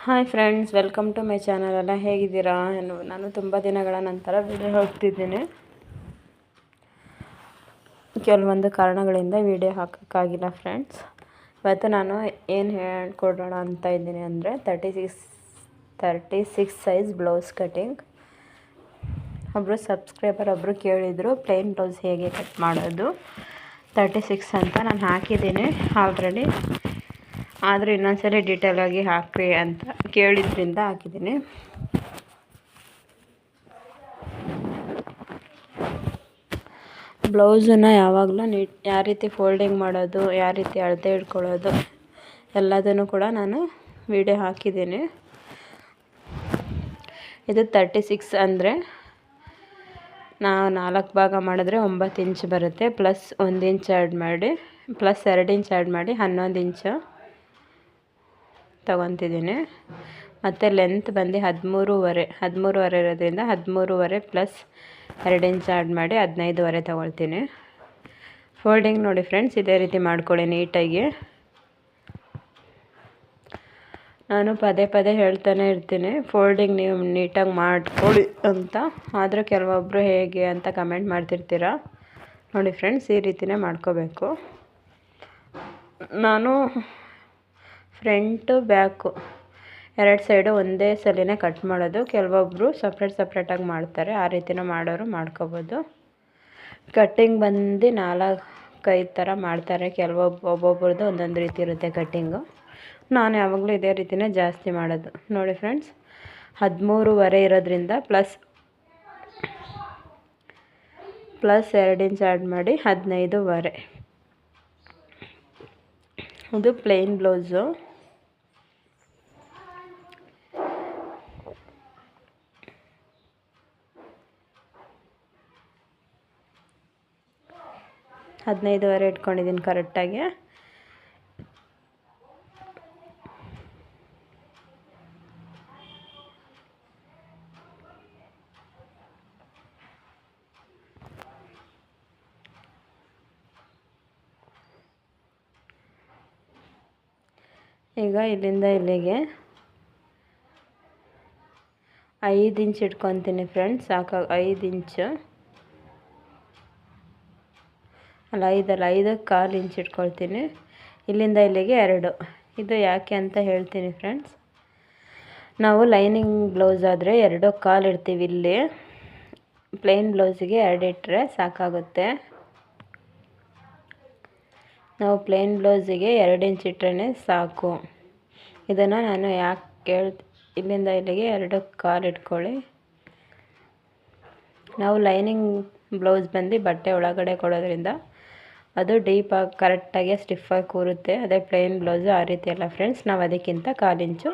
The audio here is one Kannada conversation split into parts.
Hi friends, welcome to my channel. ಎಲ್ಲ ಹೇಗಿದ್ದೀರಾ? ನಾನು ತುಂಬ ದಿನಗಳ ನಂತರ ವಿಡಿಯೋ ಹಾಕ್ತಿದ್ದೀನಿ. ಕೆಲವೊಂದು ಕಾರಣಗಳಿಂದ ವಿಡಿಯೋ ಹಾಕೋಕ್ಕಾಗಿಲ್ಲ ಫ್ರೆಂಡ್ಸ್. ಇವತ್ತು ನಾನು ಏನು ಹೇಳ್ಕೊಡೋಣ ಅಂತ ಇದ್ದೀನಿ ಅಂದರೆ 36 ಸೈಜ್ ಬ್ಲೌಸ್ ಕಟಿಂಗ್. ಒಬ್ಬರು ಸಬ್ಸ್ಕ್ರೈಬರ್ ಕೇಳಿದರು ಪ್ಲೇನ್ ಬ್ಲೌಸ್ ಹೇಗೆ ಕಟ್ ಮಾಡೋದು 36 ಅಂತ. ನಾನು ಹಾಕಿದ್ದೀನಿ ಆಲ್ರೆಡಿ, ಆದರೆ ಇನ್ನೊಂದ್ಸರಿ ಡೀಟೇಲಾಗಿ ಹಾಕ್ರಿ ಅಂತ ಕೇಳಿದ್ರಿಂದ ಹಾಕಿದ್ದೀನಿ. ಬ್ಲೌಸನ್ನು ಯಾವಾಗಲೂ ಯಾವ ರೀತಿ ಫೋಲ್ಡಿಂಗ್ ಮಾಡೋದು, ಯಾವ ರೀತಿ ಅಳತೆ ಇಟ್ಕೊಳ್ಳೋದು ಎಲ್ಲದನ್ನು ಕೂಡ ನಾನು ವಿಡಿಯೋ ಹಾಕಿದ್ದೀನಿ. ಇದು 36 ಅಂದರೆ ನಾವು 4 ಭಾಗ ಮಾಡಿದ್ರೆ 9 ಇಂಚ್ ಬರುತ್ತೆ. ಪ್ಲಸ್ 1 ಇಂಚ್ ಆ್ಯಡ್ ಮಾಡಿ, ಪ್ಲಸ್ 2 ಇಂಚ್ ಆ್ಯಡ್ ಮಾಡಿ 11 ಇಂಚು ತೊಗೊತಿದ್ದೀನಿ. ಮತ್ತು ಲೆಂತ್ ಬಂದು 13.5 ಇರೋದ್ರಿಂದ 13.5 ಪ್ಲಸ್ 2 ಇಂಚ್ ಆ್ಯಡ್ ಮಾಡಿ 15.5 ತೊಗೊಳ್ತೀನಿ. ಫೋಲ್ಡಿಂಗ್ ನೋಡಿ ಫ್ರೆಂಡ್ಸ್, ಇದೇ ರೀತಿ ಮಾಡ್ಕೊಳ್ಳಿ ನೀಟಾಗಿ. ನಾನು ಪದೇ ಹೇಳ್ತಾನೆ ಇರ್ತೀನಿ ಫೋಲ್ಡಿಂಗ್ ನೀವು ನೀಟಾಗಿ ಮಾಡ್ಕೊಳ್ಳಿ ಅಂತ. ಆದರೆ ಕೆಲವೊಬ್ಬರು ಹೇಗೆ ಅಂತ ಕಮೆಂಟ್ ಮಾಡ್ತಿರ್ತೀರ. ನೋಡಿ ಫ್ರೆಂಡ್ಸ್, ಈ ರೀತಿನೇ ಮಾಡ್ಕೋಬೇಕು. ನಾನು ಫ್ರಂಟು ಬ್ಯಾಕು 2 ಸೈಡು ಒಂದೇ ಸಲಿನೇ ಕಟ್ ಮಾಡೋದು. ಕೆಲವೊಬ್ಬರು ಸಪ್ರೇಟಾಗಿ ಮಾಡ್ತಾರೆ, ಆ ರೀತಿನ ಮಾಡೋರು ಮಾಡ್ಕೋಬೋದು. ಕಟ್ಟಿಂಗ್ ಬಂದು 4-5 ಥರ ಮಾಡ್ತಾರೆ. ಒಬ್ಬೊಬ್ರದ್ದು ಒಂದೊಂದು ರೀತಿ ಇರುತ್ತೆ ಕಟ್ಟಿಂಗು. ನಾನು ಯಾವಾಗಲೂ ಇದೇ ರೀತಿನೇ ಜಾಸ್ತಿ ಮಾಡೋದು. ನೋಡಿ ಫ್ರೆಂಡ್ಸ್, 13.5 ಇರೋದ್ರಿಂದ ಪ್ಲಸ್ 2 ಇಂಚ್ ಆ್ಯಡ್ ಮಾಡಿ 15.5. ಇದು ಪ್ಲೇನ್ ಬ್ಲೌಸು. $15.5 ಇಟ್ಕೊಂಡಿದ್ದೀನಿ ಕರೆಕ್ಟಾಗಿ. ಈಗ ಇಲ್ಲಿಂದ ಇಲ್ಲಿಗೆ 5 ಇಂಚ್ ಇಟ್ಕೊತೀನಿ ಫ್ರೆಂಡ್ಸ್. ಸಾಕು 5 ಇಂಚು ಅಲ್ಲ, 5.25 ಇಂಚ್ ಇಟ್ಕೊಳ್ತೀನಿ. ಇಲ್ಲಿಂದ ಇಲ್ಲಿಗೆ 2. ಇದು ಯಾಕೆ ಅಂತ ಹೇಳ್ತೀನಿ ಫ್ರೆಂಡ್ಸ್. ನಾವು ಲೈನಿಂಗ್ ಬ್ಲೌಸ್ ಆದರೆ 2.25 ಇಡ್ತೀವಿ. ಇಲ್ಲಿ ಪ್ಲೇನ್ ಬ್ಲೌಸಿಗೆ 2 ಇಟ್ಟರೆ ಸಾಕಾಗುತ್ತೆ. ನಾವು ಪ್ಲೇನ್ ಬ್ಲೌಸಿಗೆ 2 ಇಂಚ್ ಇಟ್ಟರೆ ಸಾಕು. ಇದನ್ನು ನಾನು ಯಾಕೆ ಇಲ್ಲಿಂದ ಇಲ್ಲಿಗೆ 2.25 ಇಟ್ಕೊಳ್ಳಿ. ನಾವು ಲೈನಿಂಗ್ ಬ್ಲೌಸ್ ಬಂದು ಬಟ್ಟೆ ಒಳಗಡೆ ಕೊಡೋದ್ರಿಂದ ಅದು ಡೀಪಾಗಿ ಕರೆಕ್ಟಾಗಿ ಸ್ಟಿಫಾಗಿ ಕೂರುತ್ತೆ. ಅದೇ ಪ್ಲೇನ್ ಬ್ಲೌಸು ಆ ರೀತಿ ಅಲ್ಲ ಫ್ರೆಂಡ್ಸ್. ನಾವು ಅದಕ್ಕಿಂತ 1/4 ಇಂಚು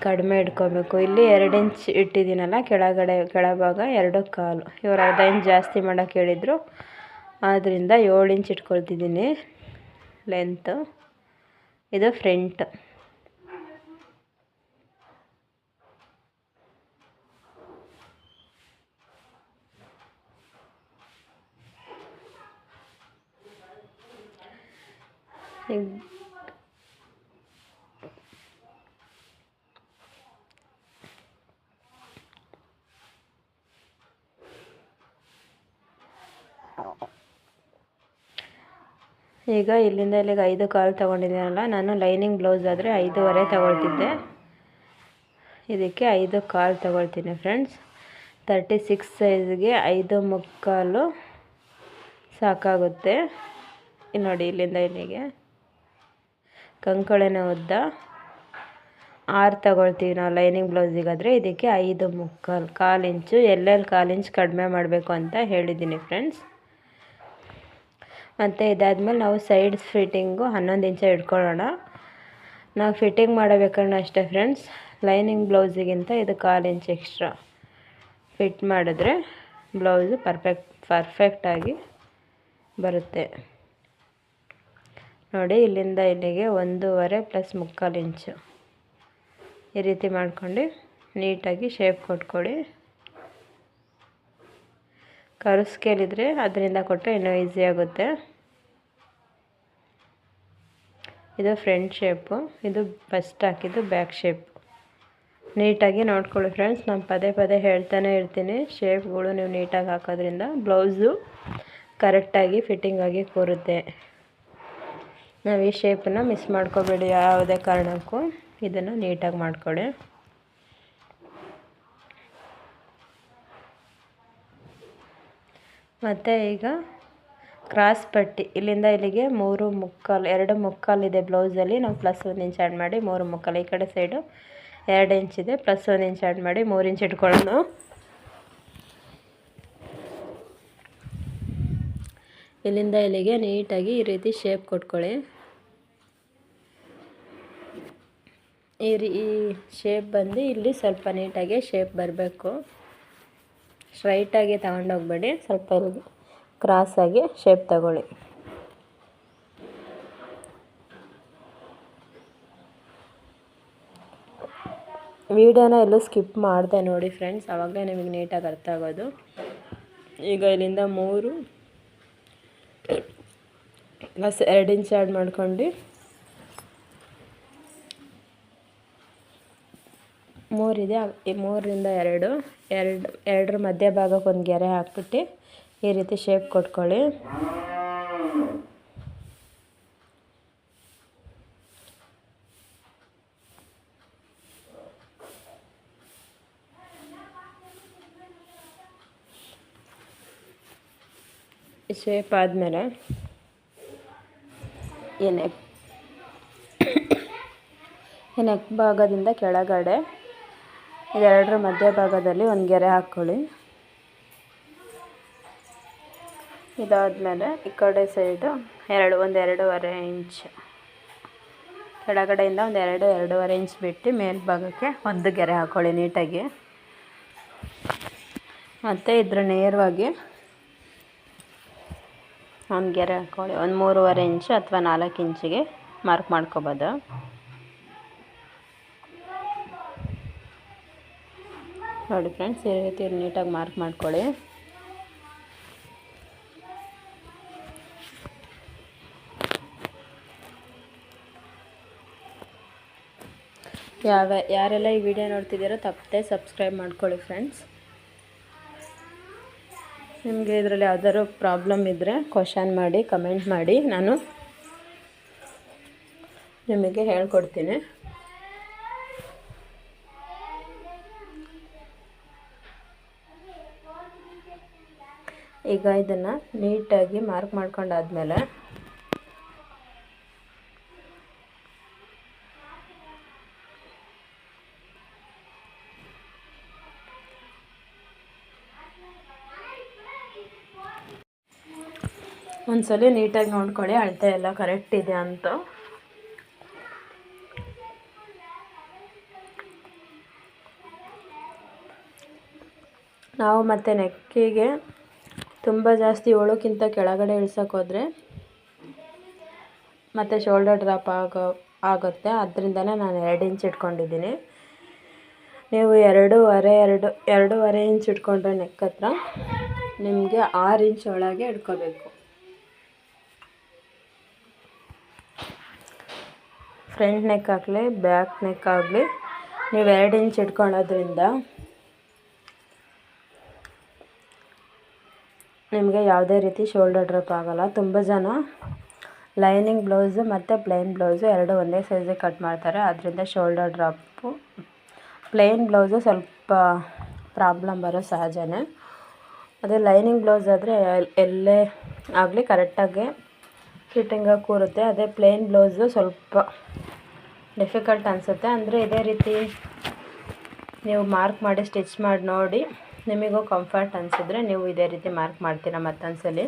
ಕಡಿಮೆ ಇಟ್ಕೋಬೇಕು. ಇಲ್ಲಿ 2 ಇಂಚ್ ಇಟ್ಟಿದ್ದೀನಲ್ಲ ಕೆಳಭಾಗ 2.25. ಇವರು 1/2 ಇಂಚ್ ಜಾಸ್ತಿ ಮಾಡೋಕ್ಕೆ ಹೇಳಿದರು, ಆದ್ದರಿಂದ 7 ಇಂಚ್ ಇಟ್ಕೊಳ್ತಿದ್ದೀನಿ ಲೆಂತು. ಇದು ಫ್ರಂಟ್. ಈಗ ಇಲ್ಲಿಂದ ಇಲ್ಲಿಗೆ 5.25 ತೊಗೊಂಡಿದ್ದೀನಲ್ಲ. ನಾನು ಲೈನಿಂಗ್ ಬ್ಲೌಸ್ ಆದರೆ 5.25 ತೊಗೊಳ್ತಿದ್ದೆ. ಇದಕ್ಕೆ 5.25 ತೊಗೊಳ್ತೀನಿ ಫ್ರೆಂಡ್ಸ್. 36 ಸೈಜ್ಗೆ 5.25 ಸಾಕಾಗುತ್ತೆ. ನೋಡಿ, ಇಲ್ಲಿಂದ ಇಲ್ಲಿಗೆ ಕಂಕಳನ ಉದ್ದ 6 ತೊಗೊಳ್ತೀವಿ ನಾವು ಲೈನಿಂಗ್ ಬ್ಲೌಸಿಗಾದರೆ. ಇದಕ್ಕೆ 5.25, 1/4 ಇಂಚು. ಎಲ್ಲೆಲ್ಲಿ 1/4 ಇಂಚ್ ಕಡಿಮೆ ಮಾಡಬೇಕು ಅಂತ ಹೇಳಿದ್ದೀನಿ ಫ್ರೆಂಡ್ಸ್. ಮತ್ತು ಇದಾದಮೇಲೆ ನಾವು ಸೈಡ್ ಫಿಟ್ಟಿಂಗು 11 ಇಂಚ ಇಟ್ಕೊಳ್ಳೋಣ. ನಾವು ಫಿಟ್ಟಿಂಗ್ ಮಾಡಬೇಕಾದ್ರೆ ಅಷ್ಟೇ ಫ್ರೆಂಡ್ಸ್, ಲೈನಿಂಗ್ ಬ್ಲೌಸಿಗಿಂತ ಇದು 1/4 ಇಂಚ್ ಎಕ್ಸ್ಟ್ರಾ ಫಿಟ್ ಮಾಡಿದ್ರೆ ಬ್ಲೌಸು ಪರ್ಫೆಕ್ಟಾಗಿ ಬರುತ್ತೆ. ನೋಡಿ, ಇಲ್ಲಿಂದ ಇಲ್ಲಿಗೆ 1.25 ಪ್ಲಸ್ 3/4 ಇಂಚು ಈ ರೀತಿ ಮಾಡ್ಕೊಂಡು ನೀಟಾಗಿ ಶೇಪ್ ಕೊಟ್ಕೊಳ್ಳಿ. ಕರ್ವ್ ಸ್ಕೇಲ್ ಇದ್ದರೆ ಅದರಿಂದ ಕೊಟ್ಟರೆ ಇನ್ನೂ ಈಸಿ ಆಗುತ್ತೆ. ಇದು ಫ್ರಂಟ್ ಶೇಪು, ಇದು ಫಸ್ಟ್ ಹಾಕಿದ್ದು ಬ್ಯಾಕ್ ಶೇಪ್. ನೀಟಾಗಿ ನೋಡ್ಕೊಳ್ಳಿ ಫ್ರೆಂಡ್ಸ್, ನಾನು ಪದೇ ಪದೇ ಹೇಳ್ತಾನೆ ಇರ್ತೀನಿ, ಶೇಪ್ಗಳು ನೀವು ನೀಟಾಗಿ ಹಾಕೋದ್ರಿಂದ ಬ್ಲೌಸು ಕರೆಕ್ಟಾಗಿ ಫಿಟ್ಟಿಂಗ್ ಆಗಿ ಕೂರುತ್ತೆ. ನಾವು ಈ ಶೇಪನ್ನು ಮಿಸ್ ಮಾಡ್ಕೋಬೇಡಿ ಯಾವುದೇ ಕಾರಣಕ್ಕೂ, ಇದನ್ನು ನೀಟಾಗಿ ಮಾಡ್ಕೊಳ್ಳಿ. ಮತ್ತು ಈಗ ಕ್ರಾಸ್ ಪಟ್ಟಿ ಇಲ್ಲಿಂದ ಇಲ್ಲಿಗೆ 2 ಮುಕ್ಕಾಲು ಇದೆ ಬ್ಲೌಸಲ್ಲಿ. ನಾವು ಪ್ಲಸ್ 1 ಇಂಚ್ ಆ್ಯಡ್ ಮಾಡಿ 3 ಮುಕ್ಕಾಲು, ಈ ಕಡೆ ಸೈಡು 2 ಇಂಚ್ ಇದೆ, ಪ್ಲಸ್ 1 ಇಂಚ್ ಆ್ಯಡ್ ಮಾಡಿ 3 ಇಂಚ್ ಇಟ್ಕೊಳ್ಳೋಣ. ಇಲ್ಲಿಂದ ಇಲ್ಲಿಗೆ ನೀಟಾಗಿ ಈ ರೀತಿ ಶೇಪ್ ಕೊಟ್ಕೊಳ್ಳಿ. ಈ ಶೇಪ್ ಬಂದು ಇಲ್ಲಿ ಸ್ವಲ್ಪ ನೀಟಾಗಿ ಶೇಪ್ ಬರಬೇಕು. ಸ್ಟ್ರೈಟಾಗಿ ತಗೊಂಡೋಗ್ಬೇಡಿ, ಸ್ವಲ್ಪ ಕ್ರಾಸಾಗಿ ಶೇಪ್ ತಗೊಳ್ಳಿ. ವಿಡಿಯೋನ ಎಲ್ಲೂ ಸ್ಕಿಪ್ ಮಾಡಿದೆ ನೋಡಿ ಫ್ರೆಂಡ್ಸ್, ಆವಾಗಲೇ ನಿಮಗೆ ನೀಟಾಗಿ ಅರ್ಥ ಆಗೋದು. ಈಗ ಇಲ್ಲಿಂದ 3 ಪ್ಲಸ್ 2 ಇಂಚ್ ಆ್ಯಡ್ ಮಾಡ್ಕೊಂಡು 3 ಇದೆ, 3ರಿಂದ 2 ಮಧ್ಯ ಭಾಗಕ್ಕೆ ಒಂದು ಗೆರೆ ಹಾಕ್ಬಿಟ್ಟು ಈ ರೀತಿ ಶೇಪ್ ಕೊಟ್ಕೊಳ್ಳಿ. ಶೇಪ್ ಆದಮೇಲೆ ಈ ನೆಕ್ ಭಾಗದಿಂದ ಕೆಳಗಡೆ ಇದೆರಡರ ಮಧ್ಯ ಭಾಗದಲ್ಲಿ ಒಂದು ಗೆರೆ ಹಾಕ್ಕೊಳ್ಳಿ. ಇದಾದಮೇಲೆ ಈ ಕಡೆ ಸೈಡು 1.5 ಇಂಚ್ ಕೆಳಗಡೆಯಿಂದ 2.5 ಇಂಚ್ ಬಿಟ್ಟು ಮೇಲ್ಭಾಗಕ್ಕೆ ಒಂದು ಗೆರೆ ಹಾಕ್ಕೊಳ್ಳಿ ನೀಟಾಗಿ. ಮತ್ತು ಇದ್ರ ನೇರವಾಗಿ ಒಂದು ಗೆರೆ ಹಾಕ್ಕೊಳ್ಳಿ. ಒಂದು 3.5 ಇಂಚು ಅಥವಾ 4 ಇಂಚಿಗೆ ಮಾರ್ಕ್ ಮಾಡ್ಕೊಬೋದು. ನೋಡಿ ಫ್ರೆಂಡ್ಸ್, ಈ ರೀತಿ ನೀಟಾಗಿ ಮಾರ್ಕ್ ಮಾಡ್ಕೊಳ್ಳಿ. ಯಾರೆಲ್ಲ ಈ ವಿಡಿಯೋ ನೋಡ್ತಿದ್ದೀರೋ ತಪ್ಪದೆ ಸಬ್ಸ್ಕ್ರೈಬ್ ಮಾಡ್ಕೊಳ್ಳಿ ಫ್ರೆಂಡ್ಸ್. ನಿಮಗೆ ಇದರಲ್ಲಿ ಯಾವ್ದಾದ್ರು ಪ್ರಾಬ್ಲಮ್ ಇದ್ದರೆ ಕ್ವಶನ್ ಮಾಡಿ ಕಮೆಂಟ್ ಮಾಡಿ, ನಾನು ನಿಮಗೆ ಹೇಳ್ಕೊಡ್ತೀನಿ. ಈಗ ಇದನ್ನು ನೀಟಾಗಿ ಮಾರ್ಕ್ ಮಾಡ್ಕೊಂಡಾದ್ಮೇಲೆ ಒಂದ್ಸಲ ನೀಟಾಗಿ ನೋಡ್ಕೊಳ್ಳಿ ಅಳತೆ ಎಲ್ಲ ಕರೆಕ್ಟ್ ಇದೆ ಅಂತ. ನಾವು ಮತ್ತೆ ನೆಕ್ಕಿಗೆ ತುಂಬ ಜಾಸ್ತಿ 7ಕ್ಕಿಂತ ಕೆಳಗಡೆ ಇಳ್ಸೋಕ್ಕೋದ್ರೆ ಮತ್ತು ಶೋಲ್ಡರ್ ಡ್ರಾಪ್ ಆಗುತ್ತೆ. ಅದರಿಂದನೇ ನಾನು 2 ಇಂಚ್ ಇಟ್ಕೊಂಡಿದ್ದೀನಿ. ನೀವು 2.5 ಇಂಚ್ ಇಟ್ಕೊಂಡ್ರೆ ನೆಕ್ ಹತ್ರ ನಿಮಗೆ 6 ಇಂಚ್ ಒಳಗೆ ಇಟ್ಕೋಬೇಕು. ಫ್ರಂಟ್ ನೆಕ್ ಆಗಲಿ ಬ್ಯಾಕ್ ನೆಕ್ ಆಗಲಿ ನೀವು 2 ಇಂಚ್ ಇಟ್ಕೊಳ್ಳೋದ್ರಿಂದ ನಿಮಗೆ ಯಾವುದೇ ರೀತಿ ಶೋಲ್ಡರ್ ಡ್ರಾಪ್ ಆಗೋಲ್ಲ. ತುಂಬ ಜನ ಲೈನಿಂಗ್ ಬ್ಲೌಸು ಮತ್ತು ಪ್ಲೇನ್ ಬ್ಲೌಸು ಎರಡು ಒಂದೇ ಸೈಜಿಗೆ ಕಟ್ ಮಾಡ್ತಾರೆ, ಅದರಿಂದ ಶೋಲ್ಡರ್ ಡ್ರಾಪು. ಪ್ಲೇನ್ ಬ್ಲೌಸು ಸ್ವಲ್ಪ ಪ್ರಾಬ್ಲಮ್ ಬರೋ ಸಹಜನೇ. ಅದೇ ಲೈನಿಂಗ್ ಬ್ಲೌಸ್ ಆದರೆ ಎಲ್ಲೇ ಆಗಲಿ ಕರೆಕ್ಟಾಗಿ ಫಿಟ್ಟಿಂಗಾಗಿ ಕೂರುತ್ತೆ. ಅದೇ ಪ್ಲೇನ್ ಬ್ಲೌಸು ಸ್ವಲ್ಪ ಡಿಫಿಕಲ್ಟ್ ಅನಿಸುತ್ತೆ. ಅಂದರೆ ಇದೇ ರೀತಿ ನೀವು ಮಾರ್ಕ್ ಮಾಡಿ ಸ್ಟಿಚ್ ಮಾಡಿ ನೋಡಿ, ನಿಮಗೂ ಕಂಫರ್ಟ್ ಅನಿಸಿದ್ರೆ ನೀವು ಇದೇ ರೀತಿ ಮಾರ್ಕ್ ಮಾಡ್ತೀರಾ ಮತ್ತೊಂದ್ಸಲಿ.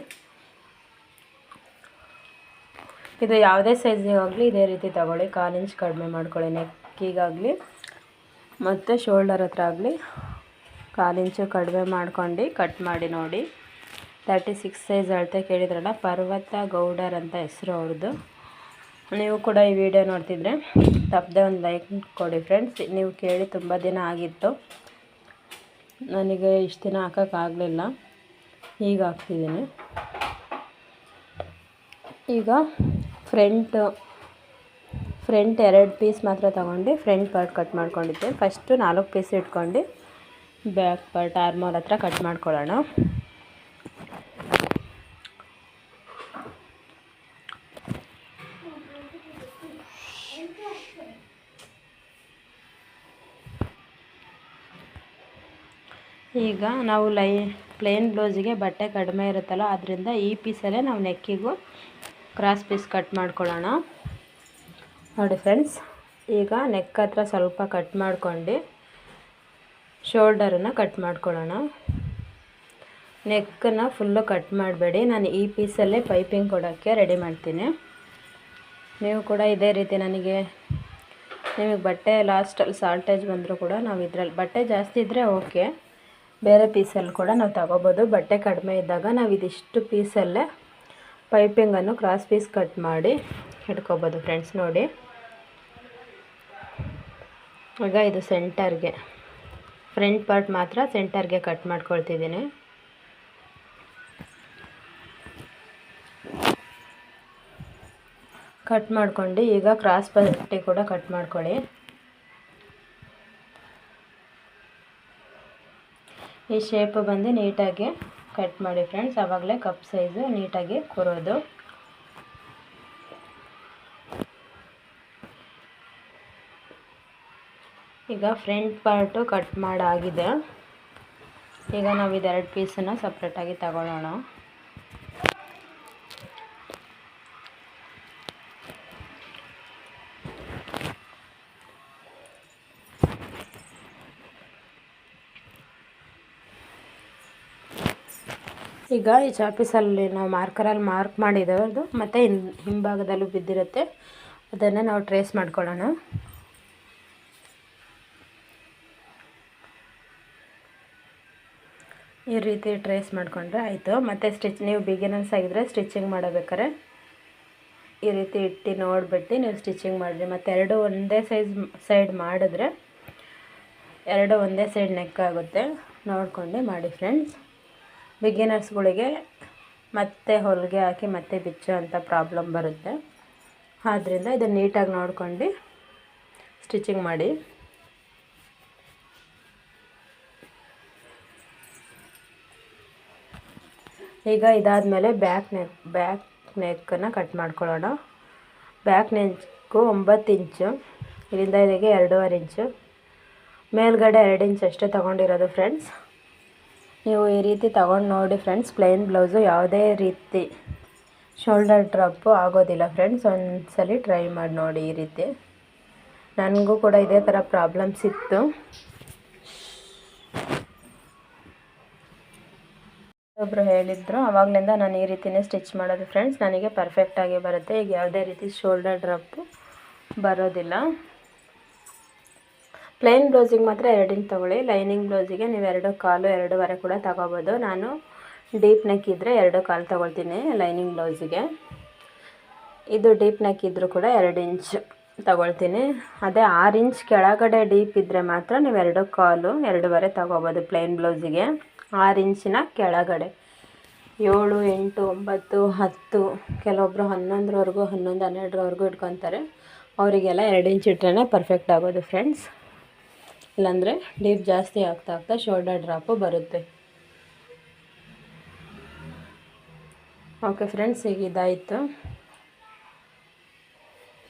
ಇದು ಯಾವುದೇ ಸೈಜಿಗಾಗಲಿ ಇದೇ ರೀತಿ ತಗೊಳ್ಳಿ. 1/4 ಇಂಚ್ ಕಡಿಮೆ ಮಾಡ್ಕೊಳ್ಳಿ ನೆಕ್ಕಿಗಾಗಲಿ ಮತ್ತು ಶೋಲ್ಡರ್ ಹತ್ರ ಆಗಲಿ 1/4 ಇಂಚು ಕಡಿಮೆ ಮಾಡ್ಕೊಂಡು ಕಟ್ ಮಾಡಿ ನೋಡಿ. 36 ಸೈಜ್ ಅಳತೆ ಕೇಳಿದ್ರಲ್ಲ, ಪರ್ವತ ಗೌಡರ್ ಅಂತ ಹೆಸರು ಅವ್ರದ್ದು. ನೀವು ಕೂಡ ಈ ವಿಡಿಯೋ ನೋಡ್ತಿದ್ರೆ ತಪ್ಪದೆ ಒಂದು ಲೈಕ್ ಕೊಡಿ ಫ್ರೆಂಡ್ಸ್. ನೀವು ಕೇಳಿ ತುಂಬ ದಿನ ಆಗಿತ್ತು, ನನಗೆ ಇಷ್ಟು ದಿನ ಹಾಕೋಕ್ಕಾಗಲಿಲ್ಲ, ಈಗ ಹಾಕ್ತಿದ್ದೀನಿ. ಈಗ ಫ್ರಂಟ್ ಫ್ರಂಟ್ 2 ಪೀಸ್ ಮಾತ್ರ ತೊಗೊಂಡು ಫ್ರಂಟ್ ಪಾರ್ಟ್ ಕಟ್ ಮಾಡ್ಕೊಂಡಿದ್ದೆ. ಫಸ್ಟು 4 ಪೀಸ್ ಇಟ್ಕೊಂಡು ಬ್ಯಾಕ್ ಪಾರ್ಟ್ ಆರ್ಮೋಲ್ ಹತ್ರ ಕಟ್ ಮಾಡ್ಕೊಳ್ಳೋಣ. ಈಗ ನಾವು ಪ್ಲೇನ್ ಬ್ಲೌಸಿಗೆ ಬಟ್ಟೆ ಕಡಿಮೆ ಇರುತ್ತಲ್ಲ, ಆದ್ದರಿಂದ ಈ ಪೀಸಲ್ಲೇ ನಾವು ನೆಕ್ಕಿಗೂ ಕ್ರಾಸ್ ಪೀಸ್ ಕಟ್ ಮಾಡ್ಕೊಳ್ಳೋಣ. ನೋಡಿ ಫ್ರೆಂಡ್ಸ್, ಈಗ ನೆಕ್ ಹತ್ರ ಸ್ವಲ್ಪ ಕಟ್ ಮಾಡ್ಕೊಂಡು ಶೋಲ್ಡರನ್ನು ಕಟ್ ಮಾಡ್ಕೊಳ್ಳೋಣ. ನೆಕ್ಕನ್ನು ಫುಲ್ಲು ಕಟ್ ಮಾಡಬೇಡಿ, ನಾನು ಈ ಪೀಸಲ್ಲೇ ಪೈಪಿಂಗ್ ಕೊಡೋಕ್ಕೆ ರೆಡಿ ಮಾಡ್ತೀನಿ. ನೀವು ಕೂಡ ಇದೇ ರೀತಿ ನಿಮಗೆ ಬಟ್ಟೆ ಲಾಸ್ಟಲ್ಲಿ ಶಾರ್ಟೇಜ್ ಬಂದರೂ ಕೂಡ ನಾವು ಇದರಲ್ಲಿ ಬಟ್ಟೆ ಜಾಸ್ತಿ ಇದ್ದರೆ ಓಕೆ, ಬೇರೆ ಪೀಸಲ್ಲಿ ಕೂಡ ನಾವು ತಗೋಬೋದು. ಬಟ್ಟೆ ಕಡಿಮೆ ಇದ್ದಾಗ ನಾವು ಇದಿಷ್ಟು ಪೀಸಲ್ಲೇ ಪೈಪಿಂಗನ್ನು ಕ್ರಾಸ್ ಪೀಸ್ ಕಟ್ ಮಾಡಿ ಇಟ್ಕೋಬೋದು ಫ್ರೆಂಡ್ಸ್. ನೋಡಿ, ಈಗ ಇದು ಸೆಂಟರ್ಗೆ ಫ್ರಂಟ್ ಪಾರ್ಟ್ ಮಾತ್ರ ಸೆಂಟರ್ಗೆ ಕಟ್ ಮಾಡ್ಕೊಳ್ತಿದ್ದೀನಿ. ಕಟ್ ಮಾಡ್ಕೊಂಡು ಈಗ ಕ್ರಾಸ್ ಪಟ್ಟಿ ಕೂಡ ಕಟ್ ಮಾಡ್ಕೊಳ್ಳಿ. ಈ ಶೇಪ್ ಬಂದು ನೀಟಾಗಿ ಕಟ್ ಮಾಡಿ ಫ್ರೆಂಡ್ಸ್, ಆವಾಗಲೇ ಕಪ್ ಸೈಜು ನೀಟಾಗಿ ಕೂರೋದು. ಈಗ ಫ್ರಂಟ್ ಪಾರ್ಟು ಕಟ್ ಮಾಡಾಗಿದೆ. ಈಗ ನಾವು ಇದೆರಡು ಪೀಸನ್ನು ಸಪ್ರೇಟಾಗಿ ತಗೊಳ್ಳೋಣ. ಈಗ ಈ ಚಾಪೀಸಲ್ಲಿ ನಾವು ಮಾರ್ಕರಲ್ಲಿ ಮಾರ್ಕ್ ಮಾಡಿರೋದು ಮತ್ತು ಹಿಂಭಾಗದಲ್ಲೂ ಬಿದ್ದಿರುತ್ತೆ, ಅದನ್ನು ನಾವು ಟ್ರೇಸ್ ಮಾಡ್ಕೊಳ್ಳೋಣ. ಈ ರೀತಿ ಟ್ರೇಸ್ ಮಾಡಿಕೊಂಡ್ರೆ ಆಯಿತು. ಮತ್ತು ನೀವು ಬಿಗಿನರ್ಸ್ ಆಗಿದ್ದರೆ ಸ್ಟಿಚಿಂಗ್ ಮಾಡಬೇಕಾದ್ರೆ ಈ ರೀತಿ ಇಟ್ಟು ನೋಡಿಬಿಟ್ಟು ನೀವು ಸ್ಟಿಚಿಂಗ್ ಮಾಡಿರಿ. ಮತ್ತು ಎರಡು ಒಂದೇ ಸೈಡ್ ಮಾಡಿದ್ರೆ ಎರಡು ಒಂದೇ ಸೈಡ್ ನೆಕ್ ಆಗುತ್ತೆ, ನೋಡಿಕೊಂಡು ಮಾಡಿ ಫ್ರೆಂಡ್ಸ್. ಬಿಗಿನರ್ಸ್ಗಳಿಗೆ ಮತ್ತೆ ಹೊಲಿಗೆ ಹಾಕಿ ಮತ್ತೆ ಬಿಚ್ಚೋ ಅಂಥ ಪ್ರಾಬ್ಲಮ್ ಬರುತ್ತೆ. ಆದ್ದರಿಂದ ಇದನ್ನು ನೀಟಾಗಿ ನೋಡ್ಕೊಂಡು ಸ್ಟಿಚಿಂಗ್ ಮಾಡಿ. ಈಗ ಇದಾದಮೇಲೆ ಬ್ಯಾಕ್ ನೆಕ್ಕನ್ನು ಕಟ್ ಮಾಡ್ಕೊಳ್ಳೋಣ. ಬ್ಯಾಕ್ ನೆಕ್ಕು 9 ಇಂಚು, ಇಲ್ಲಿಂದ ಇಲ್ಲಿಗೆ 2.5 ಇಂಚು, ಮೇಲ್ಗಡೆ 2 ಇಂಚ್ ಅಷ್ಟೇ ತೊಗೊಂಡಿರೋದು ಫ್ರೆಂಡ್ಸ್. ನೀವು ಈ ರೀತಿ ತೊಗೊಂಡು ನೋಡಿ ಫ್ರೆಂಡ್ಸ್. ಪ್ಲೇನ್ ಬ್ಲೌಸು ಯಾವುದೇ ರೀತಿ ಶೋಲ್ಡರ್ ಡ್ರಾಪು ಆಗೋದಿಲ್ಲ ಫ್ರೆಂಡ್ಸ್. ಒಂದ್ಸಲಿ ಟ್ರೈ ಮಾಡಿ ನೋಡಿ ಈ ರೀತಿ. ನನಗೂ ಕೂಡ ಇದೇ ಥರ ಪ್ರಾಬ್ಲಮ್ಸ್ ಇತ್ತು. ಒಬ್ಬರು ಹೇಳಿದ್ರು, ಆವಾಗಲಿಂದ ನಾನು ಈ ರೀತಿಯೇ ಸ್ಟಿಚ್ ಮಾಡೋದು ಫ್ರೆಂಡ್ಸ್. ನನಗೆ ಪರ್ಫೆಕ್ಟಾಗಿ ಬರುತ್ತೆ. ಈಗ ಯಾವುದೇ ರೀತಿ ಶೋಲ್ಡರ್ ಡ್ರಾಪು ಬರೋದಿಲ್ಲ. ಪ್ಲೇನ್ ಬ್ಲೌಸಿಗೆ ಮಾತ್ರ 2 ಇಂಚ್ ತೊಗೊಳ್ಳಿ. ಲೈನಿಂಗ್ ಬ್ಲೌಸಿಗೆ ನೀವು 2.25 2.5 ಕೂಡ ತಗೋಬೋದು. ನಾನು ಡೀಪ್ ನೆಕ್ ಇದ್ದರೆ 2.25 ತೊಗೊಳ್ತೀನಿ ಲೈನಿಂಗ್ ಬ್ಲೌಸಿಗೆ. ಇದು ಡೀಪ್ ನೆಕ್ ಇದ್ದರೂ ಕೂಡ 2 ಇಂಚ್ ತಗೊಳ್ತೀನಿ. ಅದೇ 6 ಇಂಚ್ ಕೆಳಗಡೆ ಡೀಪ್ ಇದ್ದರೆ ಮಾತ್ರ ನೀವು 2.25 2.5 ತಗೋಬೋದು ಪ್ಲೇನ್ ಬ್ಲೌಸಿಗೆ. 6 ಇಂಚಿನ ಕೆಳಗಡೆ 7 8 9 10 ಕೆಲವೊಬ್ಬರು 11ರವರೆಗೂ 11 12ರವರೆಗೂ ಇಟ್ಕೊತಾರೆ. ಅವರಿಗೆಲ್ಲ 2 ಇಂಚ್ ಇಟ್ರೇ ಪರ್ಫೆಕ್ಟ್ ಆಗೋದು ಫ್ರೆಂಡ್ಸ್. ಇಲ್ಲಾಂದರೆ ಡೀಪ್ ಜಾಸ್ತಿ ಆಗ್ತಾ ಶೋಲ್ಡರ್ ಡ್ರಾಪು ಬರುತ್ತೆ. ಓಕೆ ಫ್ರೆಂಡ್ಸ್, ಈಗ ಇದಾಯಿತು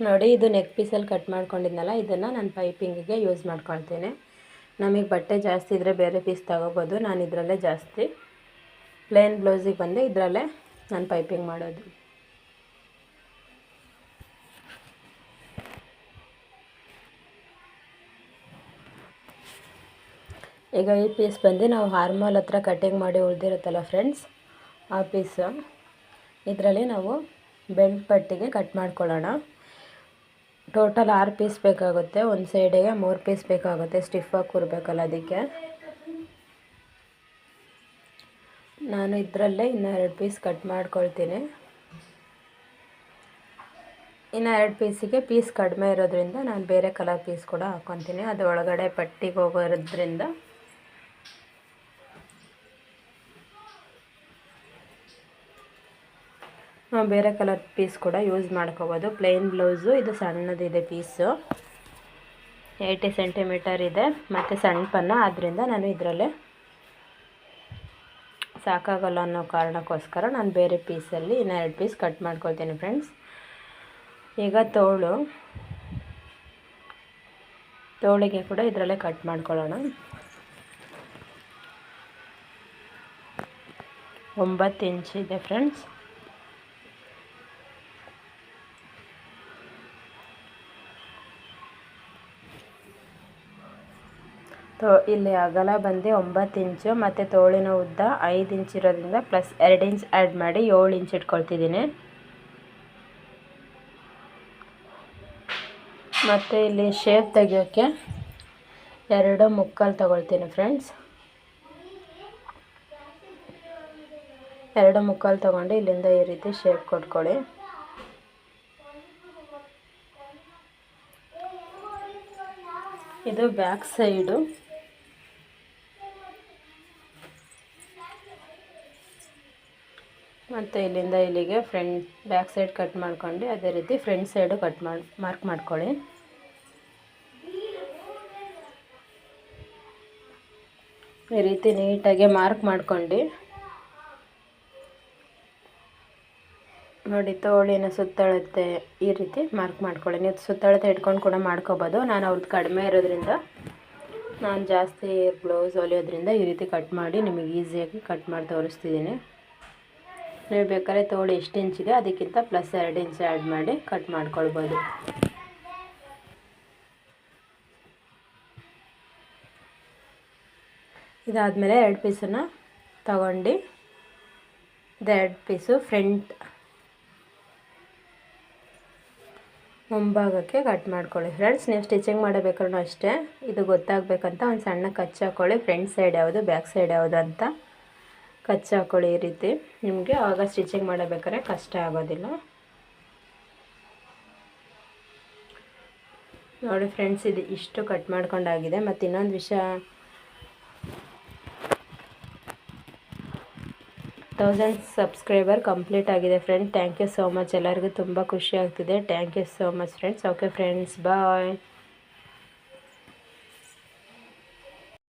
ನೋಡಿ. ಇದು ನೆಕ್ ಪೀಸಲ್ಲಿ ಕಟ್ ಮಾಡ್ಕೊಂಡಿದ್ನಲ್ಲ, ಇದನ್ನು ನಾನು ಪೈಪಿಂಗಿಗೆ ಯೂಸ್ ಮಾಡ್ಕೊಳ್ತೀನಿ. ನಮಗೆ ಬಟ್ಟೆ ಜಾಸ್ತಿ ಇದ್ದರೆ ಬೇರೆ ಪೀಸ್ ತಗೋಬೋದು. ನಾನು ಇದರಲ್ಲೇ ಜಾಸ್ತಿ ಪ್ಲೇನ್ ಬ್ಲೌಸಿಗೆ ಬಂದು ಇದರಲ್ಲೇ ನಾನು ಪೈಪಿಂಗ್ ಮಾಡೋದು. ಈಗ ಈ ಪೀಸ್ ಬಂದು ನಾವು ಆರ್ಮೋಲ್ ಹತ್ರ ಕಟಿಂಗ್ ಮಾಡಿ ಉಳಿದಿರುತ್ತಲ್ಲ ಫ್ರೆಂಡ್ಸ್, ಆ ಪೀಸು ಇದರಲ್ಲಿ ನಾವು ಬೆಲ್ಟ್ ಪಟ್ಟಿಗೆ ಕಟ್ ಮಾಡ್ಕೊಳ್ಳೋಣ. ಟೋಟಲ್ 6 ಪೀಸ್ ಬೇಕಾಗುತ್ತೆ. ಒಂದು ಸೈಡಿಗೆ 3 ಪೀಸ್ ಬೇಕಾಗುತ್ತೆ, ಸ್ಟಿಫಾಗಿ ಕೂರಬೇಕಲ್ಲ ಅದಕ್ಕೆ. ನಾನು ಇದರಲ್ಲೇ ಇನ್ನೂ 2 ಪೀಸ್ ಕಟ್ ಮಾಡ್ಕೊಳ್ತೀನಿ. ಇನ್ನು 2 ಪೀಸಿಗೆ ಪೀಸ್ ಕಡಿಮೆ ಇರೋದ್ರಿಂದ ನಾನು ಬೇರೆ ಕಲರ್ ಪೀಸ್ ಕೂಡ ಹಾಕ್ಕೊತೀನಿ. ಅದು ಒಳಗಡೆ ಪಟ್ಟಿಗೆ ಹೋಗೋದ್ರಿಂದ ಬೇರೆ ಕಲರ್ ಪೀಸ್ ಕೂಡ ಯೂಸ್ ಮಾಡ್ಕೋಬೋದು. ಪ್ಲೇನ್ ಬ್ಲೌಸು ಇದು ಸಣ್ಣದಿದೆ ಪೀಸು, 80 ಸೆಂಟಿಮೀಟರ್ ಇದೆ ಮತ್ತು ಸಣ್ಣ ಪನ್ನ, ಆದ್ದರಿಂದ ನಾನು ಇದರಲ್ಲೇ ಸಾಕಾಗಲ್ಲ ಅನ್ನೋ ಕಾರಣಕ್ಕೋಸ್ಕರ ನಾನು ಬೇರೆ ಪೀಸಲ್ಲಿ ಇನ್ನು 2 ಪೀಸ್ ಕಟ್ ಮಾಡ್ಕೊಳ್ತೀನಿ ಫ್ರೆಂಡ್ಸ್. ಈಗ ತೋಳಿಗೆ ಕೂಡ ಇದರಲ್ಲೇ ಕಟ್ ಮಾಡ್ಕೊಳ್ಳೋಣ. 9 ಇಂಚ್ ಇದೆ ಫ್ರೆಂಡ್ಸ್. ಇಲ್ಲಿ ಅಗಲ ಬಂದು 9 ಇಂಚು ಮತ್ತು ತೋಳಿನ ಉದ್ದ 5 ಇಂಚ್ ಇರೋದ್ರಿಂದ ಪ್ಲಸ್ 2 ಇಂಚ್ ಆ್ಯಡ್ ಮಾಡಿ 7 ಇಂಚ್ ಇಟ್ಕೊಳ್ತಿದ್ದೀನಿ. ಮತ್ತು ಇಲ್ಲಿ ಶೇಪ್ ತೆಗಿಯೋಕ್ಕೆ 2 ಮುಕ್ಕಾಲು ತಗೊಳ್ತೀನಿ ಫ್ರೆಂಡ್ಸ್. 2 ಮುಕ್ಕಾಲು ತಗೊಂಡು ಇಲ್ಲಿಂದ ಈ ರೀತಿ ಶೇಪ್ ಕೊಟ್ಕೊಳ್ಳಿ. ಇದು ಬ್ಯಾಕ್ ಸೈಡು. ಮತ್ತು ಇಲ್ಲಿಂದ ಇಲ್ಲಿಗೆ ಬ್ಯಾಕ್ ಸೈಡ್ ಕಟ್ ಮಾಡ್ಕೊಂಡು ಅದೇ ರೀತಿ ಫ್ರಂಟ್ ಸೈಡು ಮಾರ್ಕ್ ಮಾಡ್ಕೊಳ್ಳಿ. ಈ ರೀತಿ ನೀಟಾಗಿ ಮಾರ್ಕ್ ಮಾಡ್ಕೊಂಡು ನೋಡಿ, ತೋಳಿನ ಸುತ್ತಳತೆ ಈ ರೀತಿ ಮಾರ್ಕ್ ಮಾಡ್ಕೊಳ್ಳಿ. ನೀವು ಸುತ್ತಳತೆ ಇಟ್ಕೊಂಡು ಕೂಡ ಮಾಡ್ಕೋಬೋದು. ನಾನು ಅವ್ರದ್ದು ಕಡಿಮೆ ಇರೋದ್ರಿಂದ, ನಾನು ಜಾಸ್ತಿ ಬ್ಲೌಸ್ ಹೊಲಿಯೋದ್ರಿಂದ ಈ ರೀತಿ ಕಟ್ ಮಾಡಿ ನಿಮಗೆ ಈಸಿಯಾಗಿ ಕಟ್ ಮಾಡಿ ತೋರಿಸ್ತಿದ್ದೀನಿ. ನೀವು ಬೇಕಾದ್ರೆ ತೋಳು ಎಷ್ಟು ಇಂಚಿದೆ ಅದಕ್ಕಿಂತ ಪ್ಲಸ್ 2 ಇಂಚ್ ಆ್ಯಡ್ ಮಾಡಿ ಕಟ್ ಮಾಡ್ಕೊಳ್ಬೋದು. ಇದಾದಮೇಲೆ 2 ಪೀಸನ್ನು ತಗೊಂಡು ಇದು 2 ಪೀಸು ಫ್ರಂಟ್ ಮುಂಭಾಗಕ್ಕೆ ಕಟ್ ಮಾಡ್ಕೊಳ್ಳಿ ಫ್ರೆಂಡ್ಸ್. ನೀವು ಸ್ಟಿಚಿಂಗ್ ಮಾಡಬೇಕಾದ್ರೂ ಅಷ್ಟೇ, ಇದು ಗೊತ್ತಾಗಬೇಕಂತ ಒಂದು ಸಣ್ಣ ಕಚ್ಚು ಹಾಕ್ಕೊಳ್ಳಿ. ಫ್ರಂಟ್ ಸೈಡ್ ಯಾವುದು ಬ್ಯಾಕ್ ಸೈಡ್ ಯಾವುದು ಅಂತ ಕಚ್ಚು ಹಾಕ್ಕೊಳ್ಳಿ. ಈ ರೀತಿ ನಿಮಗೆ ಆವಾಗ ಸ್ಟಿಚಿಂಗ್ ಮಾಡಬೇಕಾದ್ರೆ ಕಷ್ಟ ಆಗೋದಿಲ್ಲ. ನೋಡಿ ಫ್ರೆಂಡ್ಸ್, ಇದು ಇಷ್ಟು ಕಟ್ ಮಾಡ್ಕೊಂಡಾಗಿದೆ. ಮತ್ತು ಇನ್ನೊಂದು ವಿಷಯ, 1000 ಸಬ್ಸ್ಕ್ರೈಬರ್ ಕಂಪ್ಲೀಟ್ ಆಗಿದೆ friend. Thank you so much. ಎಲ್ಲರಿಗೂ ತುಂಬ ಖುಷಿ ಆಗ್ತಿದೆ. Thank you so much friends. Okay friends, bye.